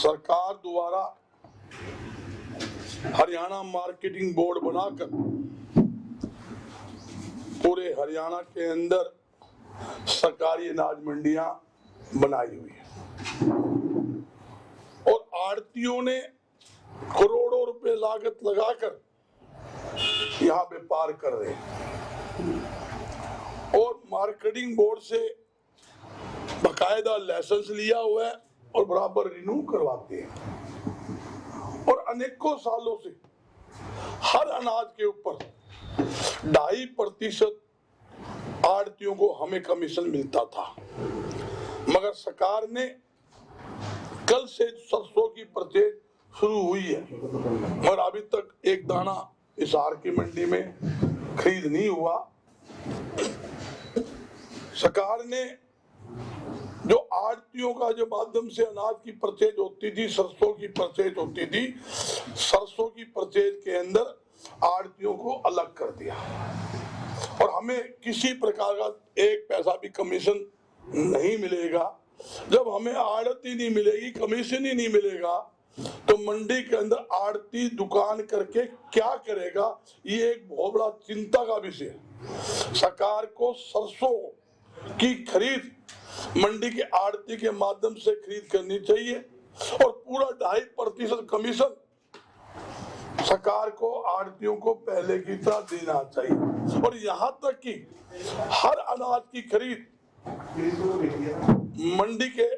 सरकार द्वारा Haryana marketing board बनाकर पूरे हरियाणा के अंदर सरकारी अनाज मंडियां बनाई हुई है और आड़तियों ने करोड़ों रुपए लागत लगाकर यहाँ व्यापार कर रहे हैं और मार्केटिंग बोर्ड से बकायदा लाइसेंस लिया हुआ है और बराबर रिन्यू करवाते हैं और अनेकों सालों से हर अनाज के ऊपर 2.5% आड़तियों को हमें कमीशन मिलता था, मगर सरकार ने कल से सरसों की परचेज शुरू हुई है और अभी तक एक दाना हिसार की मंडी में खरीद नहीं हुआ। सरकार ने जो आड़तियों का जो माध्यम से अनाज की परचेज होती थी, सरसों की परचेज होती थी, सरसों की परचेज के अंदर आड़तियों को अलग कर दिया और हमें किसी प्रकार का एक पैसा भी कमीशन नहीं मिलेगा। जब हमें आड़ती नहीं मिलेगी, कमीशन ही नहीं मिलेगा, तो मंडी के अंदर आड़ती दुकान करके क्या करेगा, ये एक बहुत बड़ा चिंता का विषय है। सरकार को सरसों की खरीद मंडी के आड़ती के माध्यम से खरीद करनी चाहिए और पूरा 2.5% कमीशन सरकार को आड़तियों को पहले की तरह देना चाहिए और यहाँ तक कि हर अनाज की खरीद मंडी के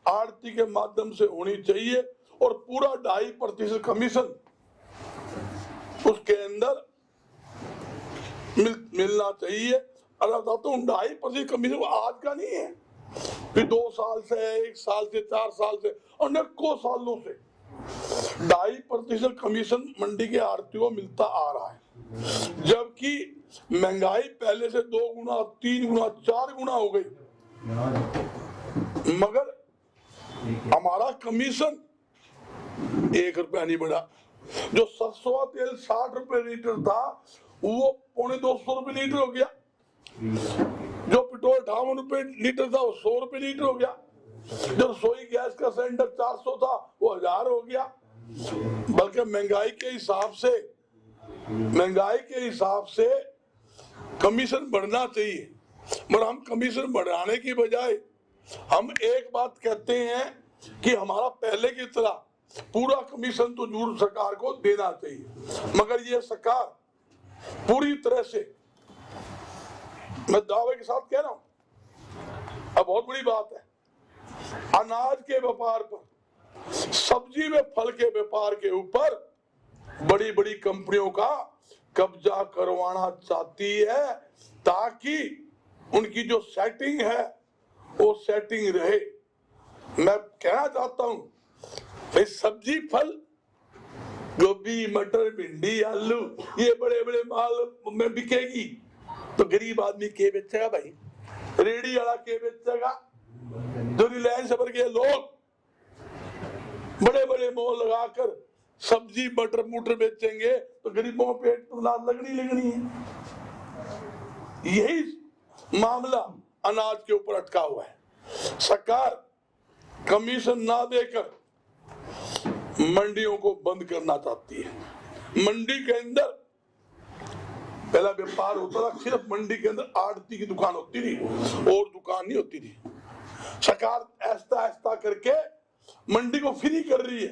आड़ती के माध्यम से होनी चाहिए और पूरा 2.5% कमीशन उसके अंदर मिलना चाहिए। अगर बताता हूँ 2.5% कमीशन आज का नहीं है, फिर 2 साल से, 1 साल से, 4 साल से, अनेकों सालों से 2.5% कमीशन मंडी के आड़तियों को मिलता आ रहा है, जबकि महंगाई पहले से 2 गुना, 3 गुना, 4 गुना हो गई, मगर हमारा कमीशन 1 रुपया नहीं बढ़ा। जो सरसों तेल 60 रुपए लीटर था वो 250 रुपए लीटर हो गया, जो पेट्रोल 58 रुपए लीटर था वो 100 रुपए लीटर हो गया, जो रसोई गैस का सिलेंडर 400 था वो 1000 हो गया। बल्कि महंगाई के हिसाब से कमीशन बढ़ना चाहिए, मगर हम कमीशन बढ़ाने की बजाय हम एक बात कहते हैं कि हमारा पहले की तरह पूरा कमीशन तो जरूर सरकार को देना चाहिए, मगर ये सरकार पूरी तरह से, मैं दावे के साथ कह रहा हूं, अब बहुत बड़ी बात है, अनाज के व्यापार पर, सब्जी में फल के व्यापार के ऊपर बड़ी बड़ी कंपनियों का कब्जा करवाना चाहती है ताकि उनकी जो सेटिंग है वो सेटिंग रहे। मैं कहना चाहता हूं भाई, सब्जी फल, गोभी, मटर, भिंडी, आलू, ये बड़े बड़े माल में बिकेगी तो गरीब आदमी के बेचेगा भाई? रेडी वाला के बेचेगा? जो रिलायंस भर के लोग बड़े बड़े मोल लगाकर सब्जी मटर मुटर बेचेंगे तो गरीबों को पेट तो लात लगनी है। यही मामला अनाज के ऊपर अटका हुआ है। सरकार कमीशन ना देकर मंडियों को बंद करना चाहती है। मंडी के अंदर पहला व्यापार होता था, सिर्फ मंडी के अंदर आड़ती की दुकान होती थी और दुकान नहीं होती थी। सरकार ऐसा ऐसा करके मंडी को फ्री कर रही है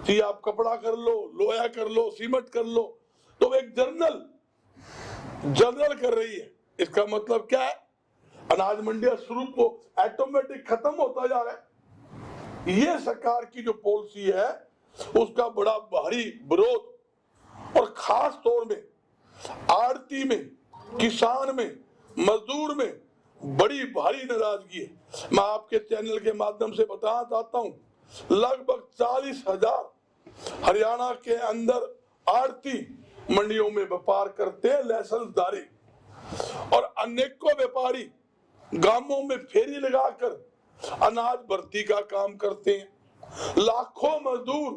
कि आप कपड़ा कर लो, लोहा कर लो, सीमेंट कर लो, तो एक जनरल कर रही है। इसका मतलब क्या है? अनाज मंडिया स्वरूप को ऑटोमेटिक खत्म होता जा रहा है। ये सरकार की जो पॉलिसी है उसका बड़ा भारी विरोध और खास तौर में आड़ती में, किसान में, मजदूर में बड़ी भारी नाराजगी है। मैं आपके चैनल के माध्यम से बताना चाहता हूं, लगभग 40,000 हरियाणा के अंदर आड़ती मंडियों में व्यापार करते हैं लाइसेंसधारी, और अनेकों व्यापारी गांवों में फेरी लगाकर अनाज भर्ती का काम करते हैं। लाखों मजदूर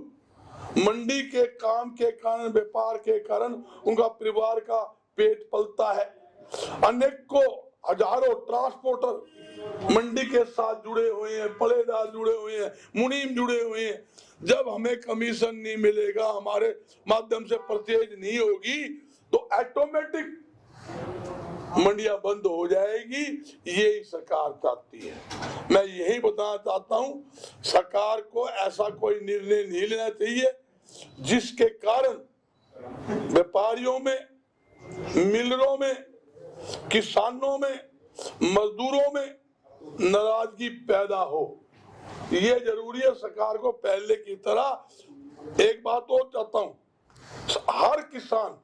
मंडी के काम के कारण, व्यापार के कारण उनका परिवार का पेट पलता है। अनेकों हजारों ट्रांसपोर्टर मंडी के साथ जुड़े हुए हैं, पलेदार जुड़े हुए हैं, मुनीम जुड़े हुए हैं, जब हमें कमीशन नहीं मिलेगा, हमारे माध्यम से परचेज नहीं होगी, तो ऑटोमेटिक मंडियां बंद हो जाएगी। यही सरकार चाहती है। मैं यही बताना चाहता हूं, सरकार को ऐसा कोई निर्णय नहीं लेना चाहिए जिसके कारण व्यापारियों में, मिलरों में, किसानों में, मजदूरों में नाराजगी पैदा हो। ये जरूरी है। सरकार को पहले की तरह एक बात और चाहता हूं, हर किसान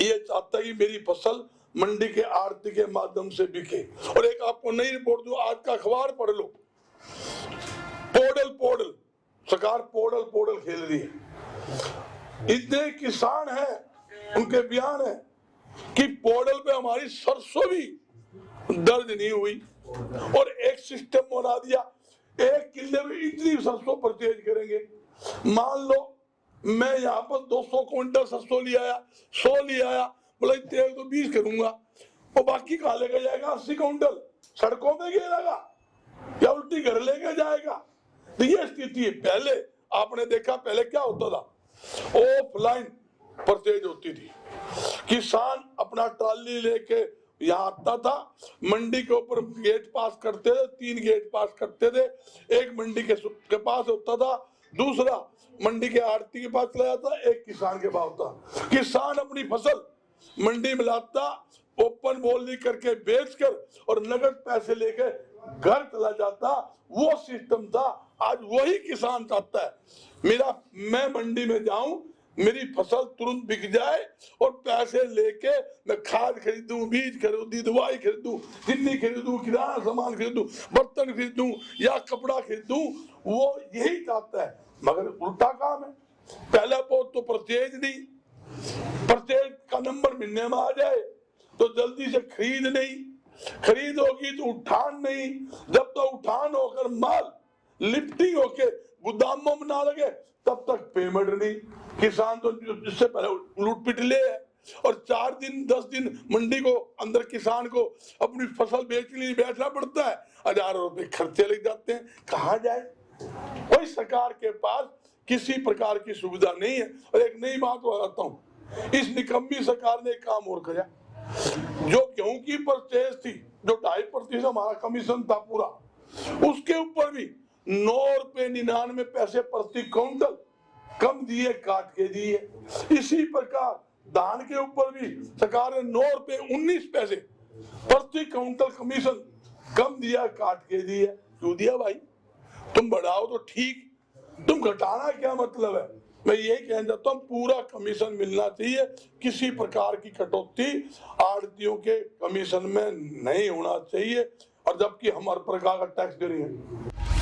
ये चाहता है कि मेरी फसल मंडी के आड़ती के माध्यम से बिके। और एक आपको नई रिपोर्ट दूं, आज का अखबार पढ़ लो, पोर्टल सरकार पोर्टल खेल रही है। इतने किसान हैं, उनके बयान है कि पोर्टल पे हमारी सरसों भी दर्ज नहीं हुई, और एक सिस्टम बना दिया, एक किले में इतनी सरसों परचेज करेंगे। मान लो मैं यहाँ पर 200 क्विंटल सरसों ले आया, 100 ले आया, बोला तेल तो 20 करूंगा, और बाकी कहाँ लेके जाएगा? 80 क्विंटल सड़कों में गिरेगा या उल्टी घर लेके जाएगा। तो ये स्थिति है। पहले आपने देखा, पहले क्या होता था, ऑफलाइन परचेज होती थी। किसान अपना ट्राली लेके यहाँ आता था, मंडी के ऊपर गेट पास करते थे, 3 गेट पास करते थे। एक मंडी के पास होता था, दूसरा मंडी के आड़ती के पास चला जाता, एक किसान के पास होता। किसान अपनी फसल मंडी में लाता, ओपन बोली करके बेचकर और नगद पैसे लेके घर चला जाता। वो सिस्टम था। आज वही किसान चाहता है मैं मंडी में जाऊं, मेरी फसल तुरंत बिक जाए और पैसे लेके मैं खाद खरीदूं, बीज खरीदूं, दवाई खरीदूं, चीनी खरीदूं, किराना सामान खरीदूं, बर्तन खरीदूं या कपड़ा खरीदूं। वो यही चाहता है, मगर उल्टा काम है। पहला तो परचेज नहीं, परचेज का नंबर मिलने में आ जाए तो जल्दी से खरीद होगी तो उठान नहीं। जब तक उठान होकर माल लिफ्टिंग होके गोदामों में ना लगे तब तक पेमेंट नहीं। किसान तो जिससे पहले लूट-पिट ले है, और 4 दिन 10 दिन मंडी को अंदर किसान को अपनी फसल बेचने के लिए बैठना पड़ता है, हजारों रुपए खर्चे लग जाते हैं। कहाँ जाए? कोई सरकार के पास किसी प्रकार की सुविधा नहीं है। और एक नई बात बताता हूँ, इस निकम्मी सरकार ने एक काम और किया, जो गेहूं की परचेज थी, जो 2.5% हमारा कमीशन था पूरा, उसके ऊपर भी 9.99 रुपए प्रति क्विंटल कम दिए, काट के दिए। इसी प्रकार धान के ऊपर भी सरकार ने 9.19 रुपए प्रति क्विंटल कमीशन कम दिया, काट के दिया। क्यों दिया भाई? तुम बढ़ाओ तो ठीक, तुम घटाना क्या मतलब है? मैं यही कहना चाहता हूँ, पूरा कमीशन मिलना चाहिए। किसी प्रकार की कटौती आड़तियों के कमीशन में नहीं होना चाहिए, और जबकि हम हर प्रकार का टैक्स दे रहे हैं।